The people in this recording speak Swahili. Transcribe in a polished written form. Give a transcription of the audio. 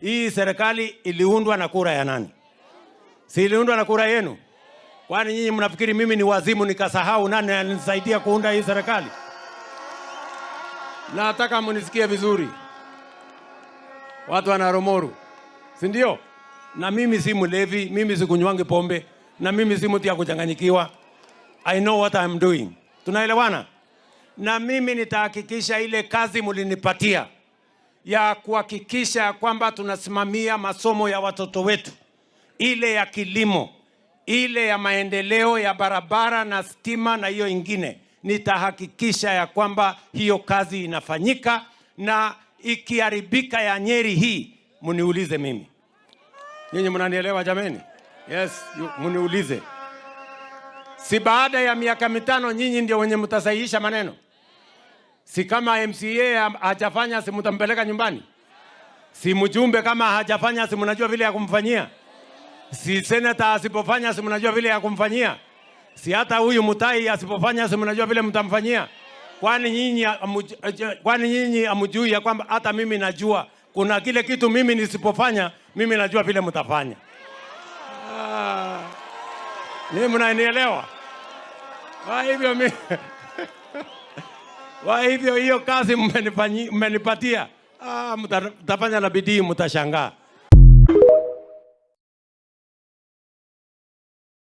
hii serikali iliundwa na kura ya nani? Si iliundwa na kura yenu? Kwani nyinyi mnafikiri mimi ni wazimu nikasahau nani alinisaidia kuunda hii serikali? Nataka munisikie vizuri, watu wana Romoru, si ndio? Na mimi si mlevi, mimi si kunywangi pombe, na mimi si mtu ya kuchanganyikiwa. I know what I'm doing. Tunaelewana? Na mimi nitahakikisha ile kazi mulinipatia ya kuhakikisha kwamba tunasimamia masomo ya watoto wetu, ile ya kilimo, ile ya maendeleo ya barabara na stima na hiyo ingine, nitahakikisha ya kwamba hiyo kazi inafanyika, na ikiharibika ya Nyeri hii muniulize mimi. Nyinyi mnanielewa jameni? Yes, muniulize. Si baada ya miaka 5 nyinyi ndio wenye mtasahihisha maneno? Si kama MCA hajafanya si mtampeleka nyumbani? Si mjumbe kama hajafanya si mnajua vile ya kumfanyia? Si senator asipofanya si mnajua vile ya kumfanyia? Si hata huyu Mutai asipofanya si mnajua vile mtamfanyia? Kwani nyinyi hamjui ya kwamba hata mimi najua kuna kile kitu mimi nisipofanya mimi najua vile mtafanya? Ni mnanielewa? Kwa hivyo hiyo kazi mmenipatia, mtafanya na bidii, mtashangaa.